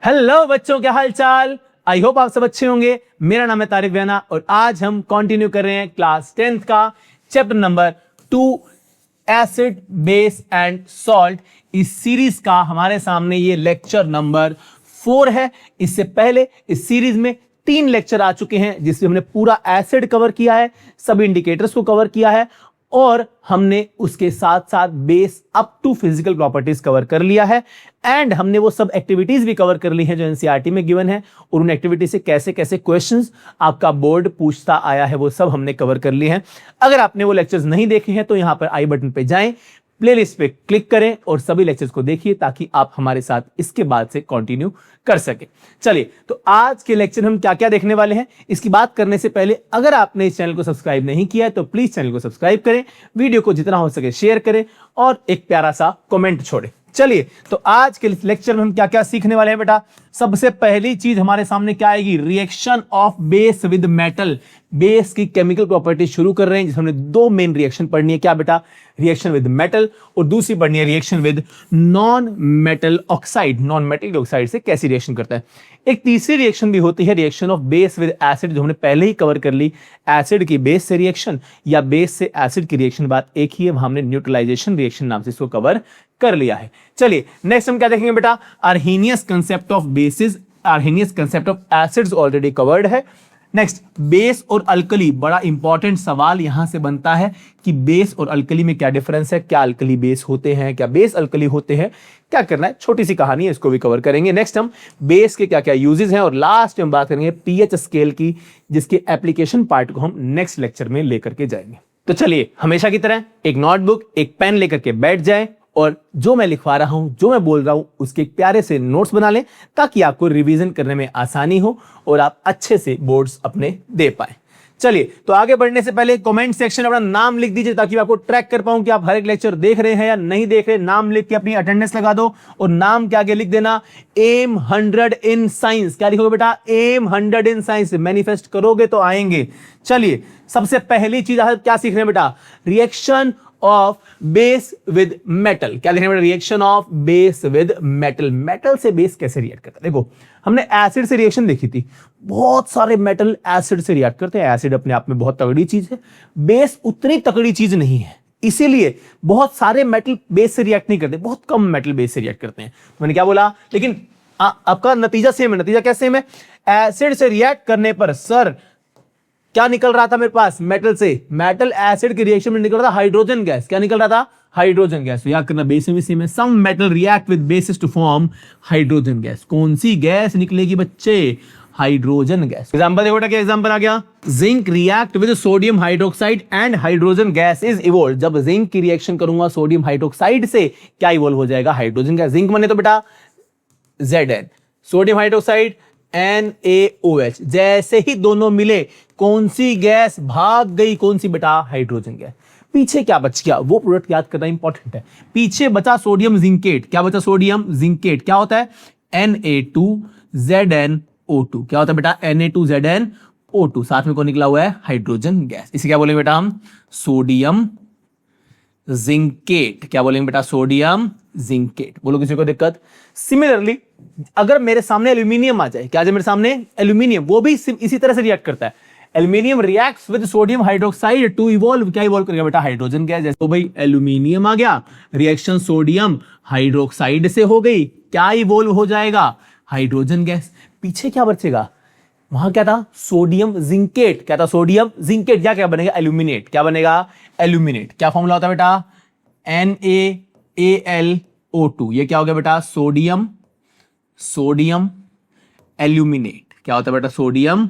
Hello बच्चों, क्या हाल चाल। आई होप आप सब अच्छे होंगे। मेरा नाम है तारिक रैना और आज हम कंटिन्यू कर रहे हैं क्लास 10th का chapter number 2 acid base and salt. इस सीरीज का हमारे सामने ये लेक्चर नंबर 4 है। इससे पहले इस सीरीज में 3 लेक्चर आ चुके हैं जिसमें हमने पूरा एसिड कवर किया है, सभी इंडिकेटर्स को कवर किया है और हमने उसके साथ साथ base up to physical properties cover कर लिया है। एंड हमने वो सब एक्टिविटीज भी कवर कर ली हैं जो एनसीईआरटी में गिवन है और उन एक्टिविटी से कैसे कैसे क्वेश्चंस आपका बोर्ड पूछता आया है वो सब हमने कवर कर लिए हैं। अगर आपने वो लेक्चर्स नहीं देखे हैं तो यहां पर आई बटन पे जाएं, प्लेलिस्ट पे क्लिक करें और सभी लेक्चर्स को देखिए ताकि आप हमारे साथ इसके बाद से कंटिन्यू कर सके। चलिए, तो आज के लेक्चर हम क्या क्या देखने वाले हैं इसकी बात करने से पहले अगर आपने इस चैनल को सब्सक्राइब नहीं किया है तो प्लीज चैनल को सब्सक्राइब करें, वीडियो को जितना हो सके शेयर करें और एक प्यारा सा कमेंट छोड़ें। चलिए, तो आज के लेक्चर में हम क्या क्या सीखने वाले हैं बेटा। सबसे पहली चीज हमारे सामने क्या आएगी, reaction of base with metal. Base की केमिकल प्रॉपर्टी शुरू कर रहे हैं जिसमें हमने 2 मेन रिएक्शन पढ़नी है। क्या बेटा, रिएक्शन विद मेटल और दूसरी पढ़नी है reaction with non metal oxide. Non metal oxide से कैसी रिएक्शन करता है। एक तीसरी रिएक्शन भी होती है reaction of base with acid, जो हमने पहले ही कवर कर ली। एसिड की बेस से रिएक्शन या बेस से एसिड की रिएक्शन बात एक ही है, वहां हमने न्यूट्रलाइजेशन रिएक्शन नाम से इसको कवर कर लिया है। चलिए, नेक्स्ट हम क्या देखेंगे बेटा, Arrhenius concept of bases, Arrhenius concept of acids already covered है। नेक्स्ट, बेस और अल्कली। बड़ा इंपॉर्टेंट सवाल यहां से बनता है कि बेस और अल्कली में क्या डिफरेंस है, क्या अल्कली बेस होते हैं, क्या बेस अल्कली होते हैं, क्या करना है, छोटी सी कहानी है, इसको भी कवर करेंगे। नेक्स्ट हम बेस के क्या क्या यूजेस हैं और लास्ट में हम बात करेंगे पीएच स्केल की, जिसके एप्लीकेशन पार्ट को हम नेक्स्ट लेक्चर में लेकर के जाएंगे। तो चलिए, हमेशा की तरह एक नोटबुक एक पेन लेकर के बैठ जाए और जो मैं लिखवा रहा हूं, जो मैं बोल रहा हूं, उसके एक प्यारे से नोट्स बना लें ताकि आपको रिवीजन करने में आसानी हो और आप अच्छे से बोर्ड्स अपने दे पाए। चलिए, तो आगे बढ़ने से पहले कमेंट सेक्शन में अपना नाम लिख दीजिए ताकि मैं आपको ट्रैक कर पाऊं कि आप हर एक लेक्चर देख रहे हैं या नहीं देख रहे। नाम लिख के अपनी अटेंडेंस लगा दो और नाम के आगे लिख देना एम 100 इन साइंस। क्या लिखोगे बेटा, एम 100 इन साइंस। मैनिफेस्ट करोगे तो आएंगे। चलिए, सबसे पहली चीज क्या सीख रहे हैं बेटा, reaction of base with metal. क्या लिखना है, reaction of base with metal. Metal से बेस कैसे रिएक्ट करता है। देखो, हमने एसिड से रिएक्शन देखी थी, बहुत सारे मेटल एसिड से रिएक्ट करते हैं। एसिड अपने आप में बहुत तगड़ी चीज है, बेस उतनी तगड़ी चीज नहीं है, इसीलिए बहुत सारे मेटल बेस से रिएक्ट नहीं करते, बहुत कम मेटल बेस से रिएक्ट करते हैं। तो मैंने क्या बोला, लेकिन आपका नतीजा सेम है। नतीजा क्या सेम है, एसिड से रिएक्ट करने पर सर क्या निकल रहा था मेरे पास, मेटल से। मेटल एसिड के रिएक्शन में निकल रहा था हाइड्रोजन गैस। क्या निकल रहा था, हाइड्रोजन गैस। तो याद करना, बेस में भी सेम है। Some metal react with bases to form hydrogen gas. कौन सी गैस निकलेगी बच्चे, हाइड्रोजन गैस। एग्जांपल देखो बेटा, क्या एग्जांपल आ गया, zinc react with sodium hydroxide and hydrogen gas is evolve. जब जिंक की रिएक्शन करूंगा सोडियम हाइड्रोक्साइड से, क्या इवॉल्व हो जाएगा, हाइड्रोजन गैस। जिंक माने तो बेटा Zn, सोडियम हाइड्रोक्साइड NaOH। जैसे ही दोनों मिले कौन सी गैस भाग गई, कौन सी बेटा, हाइड्रोजन गैस। पीछे क्या बच गया वो प्रोडक्ट याद करना इंपॉर्टेंट है। पीछे बचा सोडियम जिंकेट। क्या बचा, सोडियम जिंकेट। क्या होता है, Na2ZnO2। क्या होता है बेटा, Na2ZnO2। साथ में कौन निकला हुआ है, हाइड्रोजन गैस। इसे क्या बोलेंगे बेटा हम, सोडियम जिंकेट। क्या बोलेंगे बेटा, सोडियम जिंकेट। बोलो किसी को दिक्कत। सिमिलरली अगर मेरे सामने एल्यूमिनियम आ जाए, क्या जाए मेरे सामने, एल्यूमिनियम, वो भी इसी तरह से रिएक्ट करता है। Aluminium reacts with sodium hydroxide to evolve. क्या इवॉल्व करेगा बेटा, हाइड्रोजन गैस। तो भाई एल्यूमिनियम आ गया, रिएक्शन सोडियम हाइड्रोक्साइड से हो गई, क्या इवॉल्व हो जाएगा, हाइड्रोजन गैस। पीछे क्या बचेगा, वहां क्या था, सोडियम जिंकेट। क्या था, सोडियम जिंकेट। क्या बनेगा, एल्यूमिनेट। क्या बनेगा, एल्यूमिनेट। क्या फॉर्मूला होता है बेटा, NaAlO2। ये क्या हो गया बेटा, सोडियम एल्यूमिनेट। क्या होता है बेटा, सोडियम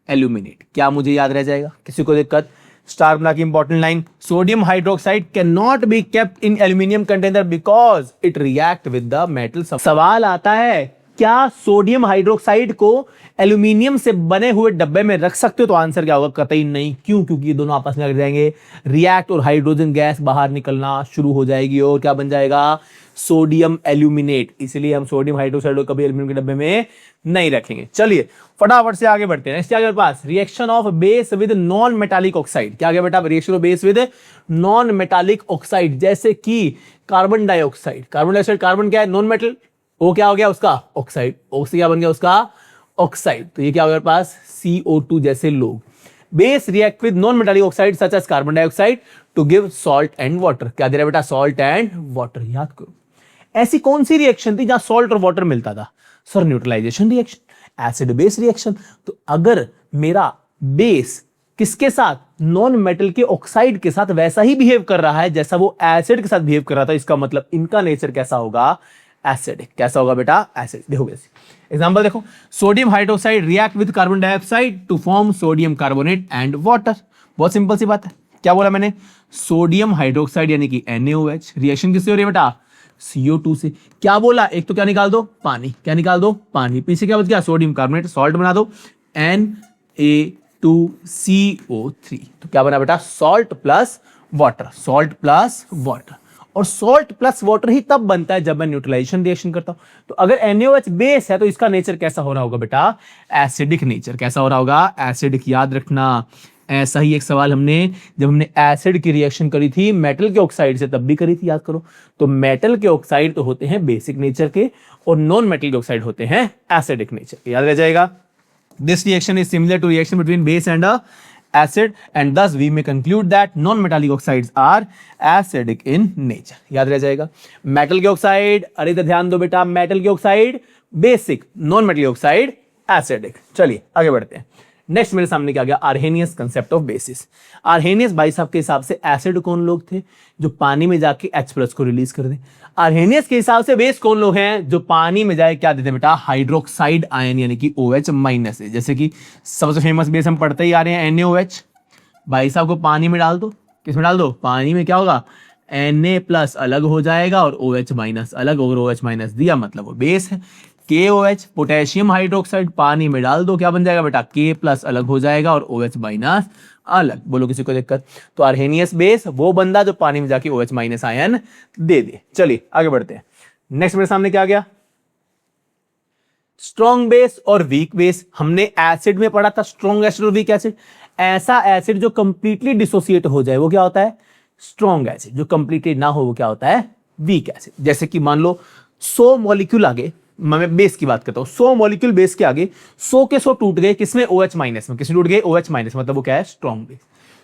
एल्यूमिनेट। क्या मुझे याद रह जाएगा, किसी को दिक्कत। स्टार बना की important line, sodium hydroxide can not be kept in aluminium container because it react with the metal. सवाल आता है, क्या सोडियम हाइड्रोक्साइड को एल्यूमिनियम से बने हुए डब्बे में रख सकते हो, तो आंसर क्या होगा, कतई नहीं। क्यों, क्योंकि ये दोनों आपस में लग जाएंगे, रिएक्ट और हाइड्रोजन गैस बाहर निकलना शुरू हो जाएगी और क्या बन जाएगा, सोडियम एल्यूमिनेट। इसलिए हम सोडियम हाइड्रोक्साइड को कभी एल्यूमिनियम के डब्बे में नहीं रखेंगे। चलिए फटाफट से आगे बढ़ते हैं। नेक्स्ट क्या पास, reaction of base with non metallic oxide. क्या गया बेटा, reaction of base with non metallic oxide, जैसे कि carbon dioxide. Carbon dioxide, carbon क्या है, नॉन मेटल, ओ क्या हो गया उसका ऑक्साइड, ओ से क्या बन गया उसका ऑक्साइड, तो ये क्या हो गया पास CO2 जैसे लोग। Base react with non metallic oxide such as carbon dioxide to give salt and water. क्या दे रहा है बेटा, सॉल्ट एंड वाटर। याद करो ऐसी कौन सी रिएक्शन थी जहां सॉल्ट और वाटर मिलता था, sir neutralisation reaction, acid base reaction. तो अगर मेरा बेस किसके साथ, नॉन मेटल के ऑक्साइड के साथ वैसा ही बिहेव कर रहा है जैसा वो एसिड के साथ बिहेव कर रहा था, इसका मतलब इनका नेचर कैसा होगा, एसिडिक। कैसा होगा बेटा, एसिड। देखो एग्जांपल देखो, sodium hydroxide react with carbon dioxide to form sodium carbonate and water. बहुत सिंपल सी बात है, क्या बोला मैंने, सोडियम हाइड्रोक्साइड यानी कि NaOH रिएक्शन किससे हो रही है बेटा, CO2 से। क्या बोला, एक तो क्या निकाल दो, पानी, क्या निकाल दो, पानी, पीछे क्या बच गया, सोडियम कार्बोनेट, सॉल्ट बना दो Na2CO3। तो क्या बना बेटा, salt plus water, salt plus water. और सॉल्ट प्लस वाटर ही तब बनता है जब मैं न्यूट्रलाइजेशन रिएक्शन करता हूं। तो अगर NaOH बेस है तो इसका नेचर कैसा हो रहा होगा बेटा, एसिडिक नेचर। कैसा हो रहा होगा, एसिडिक। याद रखना ऐसा ही एक सवाल हमने जब हमने एसिड की रिएक्शन करी थी मेटल के ऑक्साइड से तब भी करी थी, याद करो। तो मेटल के ऑक्साइड तो होते हैं बेसिक नेचर के और नॉन मेटल के ऑक्साइड होते हैं एसिडिक नेचर के, याद रह जाएगा। This reaction is similar to reaction between base and acid and thus we may conclude that non-metallic oxides are acidic in nature। याद रह जाएगा। मेटल के ऑक्साइड, अरे इधर ध्यान दो बेटा, मेटल के oxide basic, non metal oxide acidic. चलिए आगे बढ़ते हैं। नेक्स्ट मेरे सामने क्या गया, Arrhenius concept of basis. Arrhenius भाई साहब के हिसाब से एसिड कौन लोग थे, जो पानी में जाके H+ को रिलीज कर दे। आर्हेनियस के हिसाब से बेस कौन लोग हैं, जो पानी में जाए क्या देते हैं बेटा, हाइड्रोक्साइड आयन यानी कि OH- है। जैसे कि सबसे फेमस बेस हम पढ़ते ही आ रहे हैं NaOH। भाई साहब को पानी में डाल दो, किस में डाल दो, पानी में, क्या होगा, Na+ अलग हो जाएगा और OH- अलग, और OH- दिया मतलब वो बेस है। KOH पोटेशियम हाइड्रोक्साइड पानी में डाल दो, क्या बन जाएगा बेटा, K+ अलग हो जाएगा और OH- अलग। बोलो किसी को दिक्कत। तो आर्हेनियस बेस वो बंदा जो पानी में जाके OH- आयन दे दे। चलिए आगे बढ़ते हैं। नेक्स्ट मेरे सामने क्या गया, स्ट्रॉन्ग बेस और वीक बेस। हमने एसिड में पढ़ा था स्ट्रॉन्ग एसिड और वीक एसिड। ऐसा एसिड जो कंप्लीटली डिसोसिएट हो जाए वो क्या होता है, स्ट्रॉन्ग एसिड। जो कंप्लीटली ना हो वो क्या होता है, वीक एसिड। जैसे कि मान लो 100 मॉलिक्यूल आगे, मैं बेस की बात करता हूं, 100 मॉलिक्यूल बेस के आगे 100 के 100 टूट गए, किसमें, OH- में। किसमें टूट गए, OH-, मतलब वो क्या है, स्ट्रॉन्ग बेस।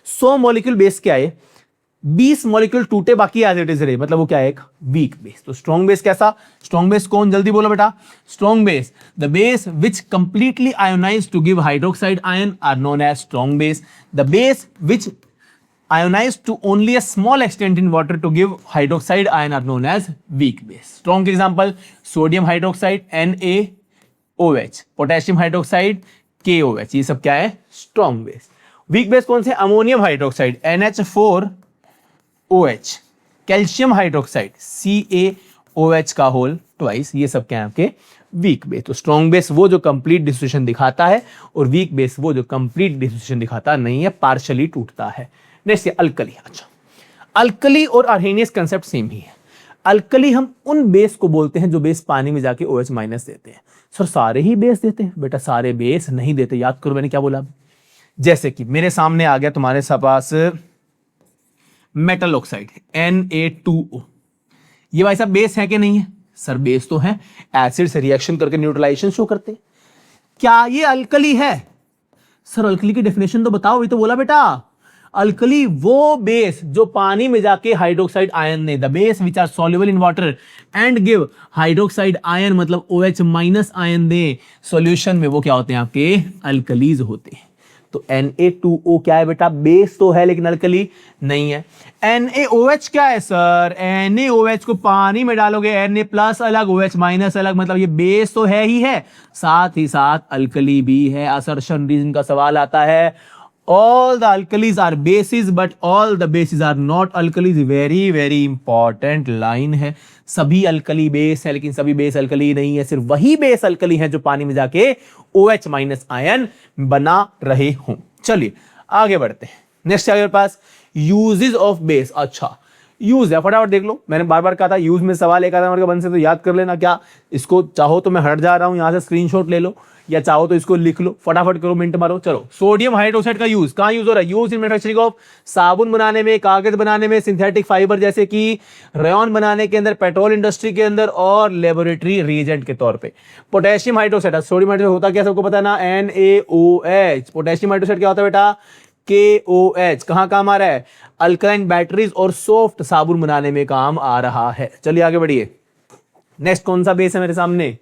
100 मॉलिक्यूल बेस के आए, 20 मॉलिक्यूल टूटे, बाकी एज इट इज रहे, मतलब वो क्या है, एक वीक बेस। तो स्ट्रॉन्ग बेस कैसा, स्ट्रॉन्ग बेस कौन, जल्दी बोलो बेटा, strong base, the base which completely ionise to give hydroxide ion are known as strong base. The base which ionized to only a small extent in water to give hydroxide ion are known as weak base। Strong example, sodium hydroxide NaOH, potassium hydroxide KOH, ये सब क्या है, strong base। weak base कौन से, ammonium hydroxide NH4OH, calcium hydroxide CaOH का whole twice, ये सब क्या है आपके वीक बेस। तो स्ट्रॉन्ग बेस वो जो कंप्लीट डिसोसिएशन दिखाता है और वीक बेस वो जो कंप्लीट डिसोसिएशन दिखाता नहीं है, पार्शियली टूटता है। Next alkali. अच्छा, अल्कली और आर्हेनियस कंसेप्ट सेम ही है। अल्कली हम उन बेस को बोलते हैं जो बेस पानी में जाके OH- देते हैं। सर सारे ही बेस देते हैं, बेटा सारे बेस नहीं देते। याद करो मैंने क्या बोला। जैसे कि मेरे सामने आ गया तुम्हारे पास मेटल ऑक्साइड Na2O, ये भाई साहब बेस है कि नहीं है, सर बेस तो है, एसिड से रिएक्शन करके न्यूट्रलाइजेशन शो करते हैं। क्या ये अल्कली है, सर अल्कली की डेफिनेशन तो बताओ। ये तो बोला बेटा, अल्कली वो बेस जो पानी में जाके हाइड्रोक्साइड आयन ने, the base which are soluble in water and give hydroxide ion, मतलब OH- आयन दे सॉल्यूशन में, वो क्या होते हैं आपके अल्कलीज होते हैं। तो Na2O क्या है बेटा, बेस तो है लेकिन अल्कली नहीं है। NaOH क्या है सर, NaOH को पानी में डालोगे Na+ अलग OH- अलग, मतलब ये बेस तो है ही है, साथ ही साथ अल्कली भी है। असर्शन रीजन का सवाल आता है, all the alkalis are bases but all the bases are not alkalis। very very important line है। सभी अल्कली बेस है लेकिन सभी बेस अल्कली नहीं है। सिर्फ वही बेस अल्कली है जो पानी में जाके OH- आयन बना रहे हों। चलिए आगे बढ़ते हैं। नेक्स्ट है मेरे पास यूजेस ऑफ बेस। अच्छा यूज है, फटाफट देख लो। मैंने बार बार कहा था यूज में सवाल एक आधा नंबर का बन से तो याद कर लेना। क्या इसको चाहो तो मैं हट जा रहा हूं यहां से, स्क्रीनशॉट ले लो। या चाहो तो इसको लिख लो, फटाफट करो, मिनट मारो। चलो, सोडियम हाइड्रोक्साइड का यूज कहां यूज हो रहा है? यूज इन मैन्युफैक्चरिंग ऑफ साबुन बनाने में, कागज बनाने में, सिंथेटिक फाइबर जैसे कि रेयन बनाने के अंदर, पेट्रोल इंडस्ट्री के अंदर और लेबोरेटरी रिएजेंट के तौर पे। पोटेशियम हाइड्रोक्साइड, सोडियम हाइड्रोक्साइड होता क्या सबको पता है ना, NaOH। पोटेशियम हाइड्रोक्साइड क्या होता है बेटा? KOH। कहां काम आ रहा है? अल्कलाइन बैटरीज और सॉफ्ट साबुन बनाने में काम आ रहा है। चलिए आगे बढ़िए। नेक्स्ट कौन सा बेस है मेरे सामने?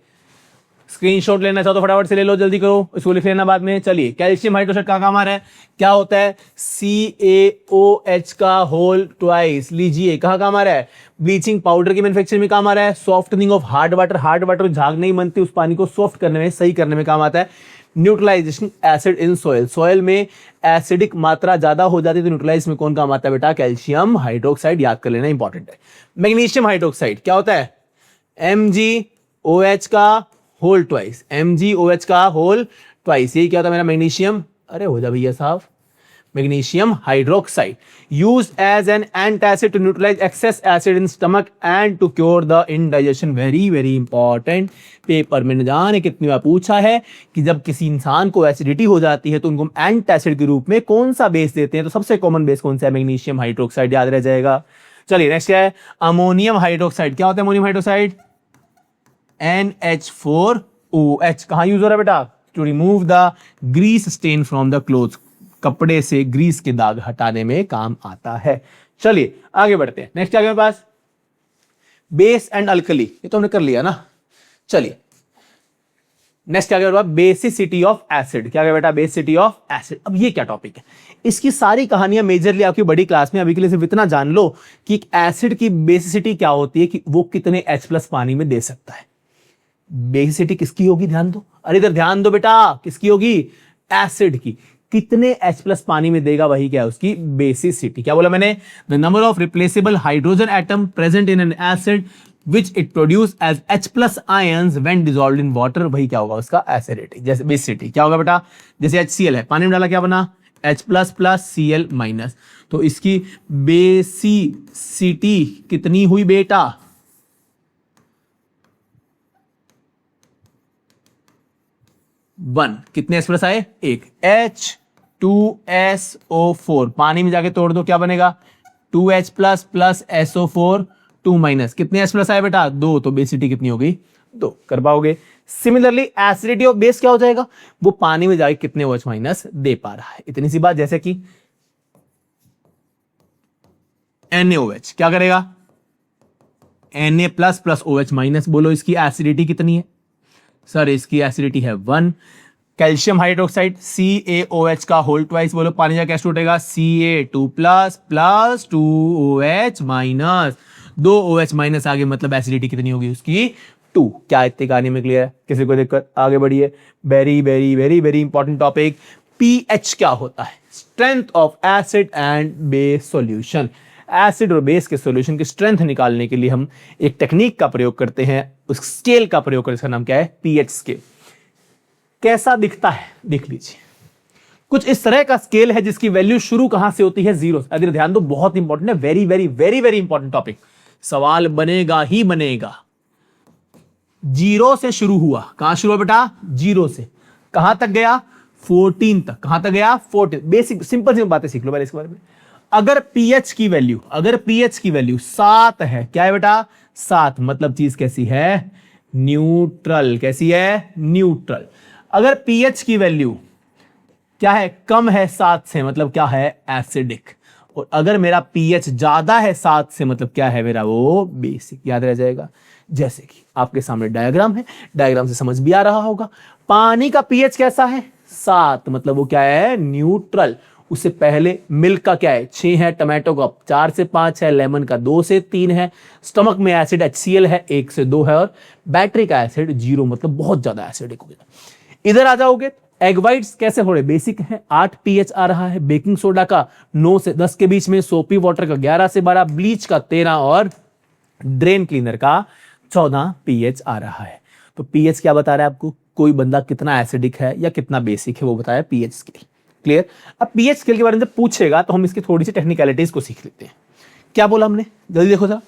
स्क्रीनशॉट लेना चाहो तो फटाफट से ले लो, जल्दी करो, इसको लिख लेना बाद में। चलिए, कैल्शियम हाइड्रोक्साइड का काम आ रहा है, क्या होता है? CaOH का होल ट्वाइस। लीजिए, कहां काम आ रहा है? ब्लीचिंग पाउडर की मैन्युफैक्चरिंग में काम आ रहा है। Softening of hard water, hard water झाग नहीं बनती, उस पानी को सॉफ्ट करने में, सही करने में काम आता है। Neutralisation acid in soil, soil में एसिडिक मात्रा ज्यादा हो जाती है तो न्यूट्रलाइज में कौन काम आता है बेटा? कैल्शियम हाइड्रोक्साइड, याद कर लेना, इंपॉर्टेंट है। मैग्नीशियम हाइड्रोक्साइड क्या होता है? MgOH का होल ट्वाइस, MgOH का होल ट्वाइस, यही क्या होता है मेरा? मैग्नीशियम। अरे हो जा भैया साहब, magnesium hydroxide use as an antacid to neutralise excess acid in stomach and to cure the indigestion. Very very important, paper में न जाने कितनी बार पूछा है कि जब किसी इंसान को एसिडिटी हो जाती है तो उनको एंटासिड के रूप में कौन सा बेस देते हैं? तो सबसे कॉमन बेस कौन सा है? मैग्नीशियम हाइड्रोक्साइड, याद रह जाएगा। चलिए नेक्स्ट क्या है? Ammonium hydroxide. क्या होता है अमोनियम हाइड्रोक्साइड? NH4OH। कहां यूज हो रहा है बेटा? To remove the grease stain from the cloth, कपड़े से ग्रीस के दाग हटाने में काम आता है। चलिए आगे बढ़ते हैं। नेक्स्ट क्या मेरे पास? बेस एंड अल्कली, ये तो हमने कर लिया ना। चलिए नेक्स्ट क्या क्या? Basicity of acid. क्या क्या बेटा? Basicity of acid. अब ये क्या टॉपिक है? इसकी सारी कहानियां मेजरली आपकी बड़ी क्लास में, अभी के लिए सिर्फ इतना जान लो कि एक एसिड की बेसिसिटी क्या होती है, कि वो कितने H+ पानी में दे सकता है। बेसिसिटी किसकी होगी? ध्यान दो, अरे इधर ध्यान दो बेटा, किसकी होगी? एसिड की। कितने H+ पानी में देगा, वही क्या है उसकी बेसिसिटी। क्या बोला मैंने? The number of replaceable hydrogen atom present in an acid which it produce as H+ ions when dissolved in water, वही क्या होगा उसका? एसिडिटी। जैसे बेसिसिटी क्या होगा बेटा? जैसे HCl है, पानी में डाला क्या बना? H++ Cl-। तो इसकी बेसिसिटी कितनी हुई बेटा? 1। कितने H+ आए? 1। H2SO4, पानी में जाके तोड़ दो, क्या बनेगा? 2H+ + SO4 2-। कितने H+ आए बेटा? 2। तो बेसिसिटी कितनी हो गई? 2। कर पाओगे? सिमिलरली एसिडिटी ऑफ बेस क्या हो जाएगा? वो पानी में जाके कितने OH- दे पा रहा है। इतनी सी बात, जैसे कि NaOH क्या करेगा? Na+ + OH-। बोलो इसकी एसिडिटी कितनी है? सर इसकी एसिडिटी है 1। कैल्शियम हाइड्रोक्साइड CaOH का होल ट्वाइस, बोलो पानी जाके कैसे टूटेगा? Ca2+ + 2OH-। 2 OH- आगे, मतलब एसिडिटी कितनी होगी उसकी? 2। क्या इतने कहानी में क्लियर है? किसी को दिक्कत? आगे बढ़िए। Very very very very important topic, pH क्या होता है? Strength of acid and base solution. Acid और बेस के सॉल्यूशन की स्ट्रेंथ निकालने के लिए हम एक टेक्निक का प्रयोग करते हैं, उस स्केल का प्रयोग करते हैं, इसका नाम क्या है? pH scale. कैसा दिखता है? देख लीजिए, कुछ इस तरह का स्केल है जिसकी वैल्यू शुरू कहां से होती है? 0 से। अगर ध्यान दो, बहुत इंपॉर्टेंट है, very very very very important topic, सवाल बनेगा ही बनेगा। 0 से शुरू हुआ, कहां शुरू हुआ बेटा? 0 से। कहां तक गया? 14 तक। कहां तक गया? 14। बेसिक सिंपल सिंपल बातें सीख लो पहले इसके बारे में। अगर pH की वैल्यू 7 है, क्या है बेटा? 7, मतलब चीज कैसी है? न्यूट्रल। कैसी है? न्यूट्रल। अगर pH की वैल्यू क्या है? कम है 7 से, मतलब क्या है? एसिडिक। और अगर मेरा pH ज्यादा है 7 से, मतलब क्या है मेरा? वो बेसिक। याद रह जाएगा। जैसे कि आपके सामने डायग्राम है, डायग्राम से समझ भी आ रहा होगा। पानी का pH कैसा है? 7, मतलब वो क्या है? न्यूट्रल। उससे पहले मिल्क का क्या है? 6 है, टमाटो का 4 से 5 है, लेमन का 2 से 3 है, स्टमक में एसिड HCl है 1 से 2 है, और बैटरी का एसिड 0, मतलब बहुत ज्यादा एसिडिक हो गया। इधर आ जाओगे, एग व्हाइट्स कैसे? थोड़े बेसिक हैं। 8 pH आ रहा है, बेकिंग सोडा का 9 से 10 के बीच में, सोपी वाटर का 11 से 12, ब्लीच का 13 और ड्रेन क्लीनर का 14 pH आ रहा है। तो pH क्या बता रहा है आपको? कोई बंदा कितना एसिडिक है या कितना बेसिक है, वो बताया pH स्केल। क्लियर? अब pH स्केल के बारे में जब पूछेगा तो हम इसकी थोड़ी सी टेक्निकलिटीज को सीख लेते हैं। क्या बोला हमने? जल्दी देखो जरा।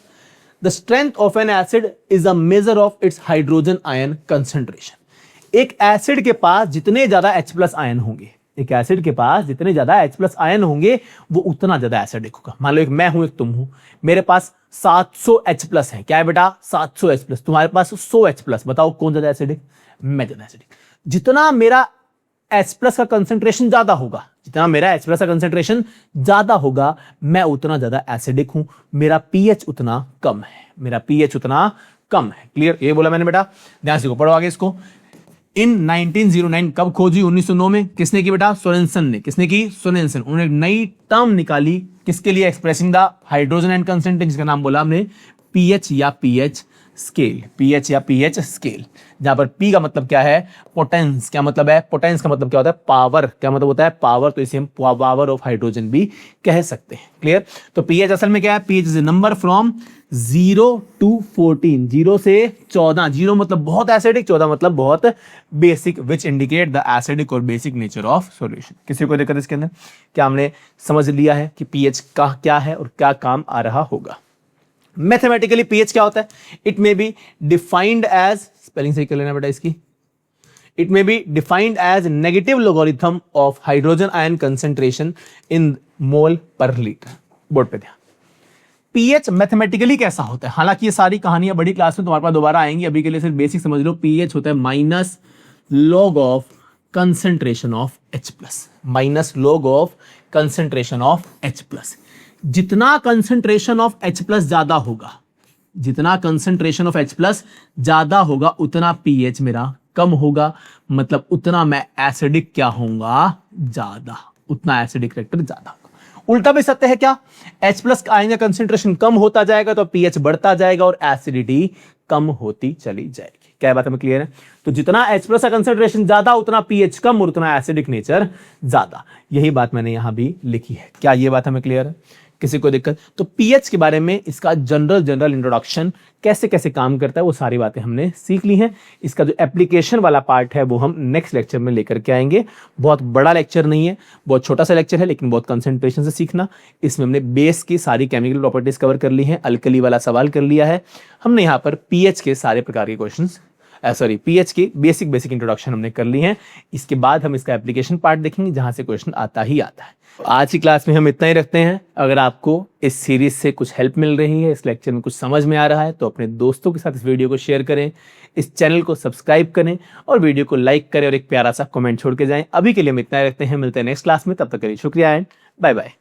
The strength of N acid is a measure of its hydrogen ion concentration. एक एसिड के पास जितने ज्यादा H प्लस आयन होंगे, एक एसिड के पास जितने ज्यादा H प्लस आयन होंगे वो उतना ज्यादा एसिडिक होगा। मान लो एक मैं हूं, एक तुम हूं, मेरे पास 700 H प्लस है। क्या है बेटा? 700 H प्लस। तुम्हारे पास 100 H प्लस। बताओ कौन ज्यादा एसिडिक? मैं ज्यादा एसिडिक। जितना मेरा H प्लस का कंसेंट्रेशन ज्यादा होगा, जितना मेरा H प्लस का कंसेंट्रेशन ज्यादा होगा, मैं उतना ज्यादा एसिडिक हूं, मेरा pH उतना कम है, मेरा pH उतना कम है। क्लियर? ये बोला मैंने बेटा, ध्यान से पढ़ो आगे इसको। इन 1909 कब खोजी? 1909 में। किसने की बेटा? सोरेनसन ने। किसने की? सोरेनसन। उन्होंने एक नई टर्म निकाली किसके लिए? Expressing the hydrogen and concentration, जिसका नाम बोला हमने पीएच या पीएच स्केल। पीएच या पीएच स्केल, जहां पर पी का मतलब क्या है? पोटेंस। क्या मतलब है? पोटेंस का मतलब क्या होता है? पावर। क्या मतलब होता है? पावर। तो इसे हम पावर ऑफ हाइड्रोजन भी कह सकते हैं। क्लियर? तो पीएच असल में क्या है? PH is number from 0 to 14। 0 से 14। 0 मतलब बहुत एसिडिक, 14 मतलब बहुत basic, which indicate the acidic और बेसिक नेचर ऑफ सॉल्यूशन। किसी को दिक्कत इसके अंदर? क्या हमने समझ लिया है कि पीएच का क्या है और क्या काम आ रहा होगा? मैथमेटिकली पीएच क्या होता है? It may be defined as, spelling सही कर लेना बेटा इसकी, it may be defined as negative logarithm of hydrogen ion concentration in mole per litre. Board पे ध्यान। पीएच मैथमेटिकली कैसा होता है? हालांकि ये सारी कहानियां बड़ी क्लास में तुम्हारे पास दोबारा आएंगी, अभी के लिए सिर्फ बेसिक समझ लो। पीएच होता है minus log of concentration of H plus, minus log of concentration of H plus. जितना कंसेंट्रेशन ऑफ H प्लस ज्यादा होगा, जितना कंसेंट्रेशन ऑफ H प्लस ज्यादा होगा, उतना पीएच मेरा कम होगा, मतलब उतना मैं एसिडिक क्या होऊंगा? ज्यादा, उतना एसिडिक कैरेक्टर ज्यादा होगा। उल्टा भी सत्य है क्या? H प्लस आयन का कंसेंट्रेशन कम होता जाएगा तो पीएच बढ़ता जाएगा और एसिडिटी कम होती चली जाएगी। क्या बात हमें क्लियर है? तो जितना H प्लस का कंसेंट्रेशन ज्यादा, उतना पीएच कम और उतना एसिडिक नेचर ज्यादा। यही बात मैंने यहां भी लिखी है। क्या ये बात हमें क्लियर है? किसी को दिक्कत? तो पीएच के बारे में इसका जनरल इंट्रोडक्शन, कैसे कैसे काम करता है, वो सारी बातें हमने सीख ली हैं। इसका जो एप्लीकेशन वाला पार्ट है वो हम नेक्स्ट लेक्चर में लेकर के आएंगे। बहुत बड़ा लेक्चर नहीं है, बहुत छोटा सा लेक्चर है, लेकिन बहुत कंसंट्रेशन से सीखना। इसमें हमने बेस की सारी केमिकल प्रॉपर्टीज कवर कर ली है, अल्कली वाला सवाल कर लिया है हमने, यहाँ पर पीएच के सारे प्रकार के क्वेश्चन, पीएच की बेसिक इंट्रोडक्शन हमने कर ली है। इसके बाद हम इसका एप्लीकेशन पार्ट देखेंगे, जहां से क्वेश्चन आता ही आता है। आज की क्लास में हम इतना ही रखते हैं। अगर आपको इस सीरीज से कुछ हेल्प मिल रही है, इस लेक्चर में कुछ समझ में आ रहा है, तो अपने दोस्तों के साथ इस वीडियो को शेयर करें, इस चैनल को सब्सक्राइब करें और वीडियो को लाइक करें और एक प्यारा सा कमेंट छोड़ के जाएं। अभी के लिए हम इतना ही रखते हैं, मिलते हैं नेक्स्ट क्लास में। तब तक के लिए शुक्रिया एंड बाय बाय।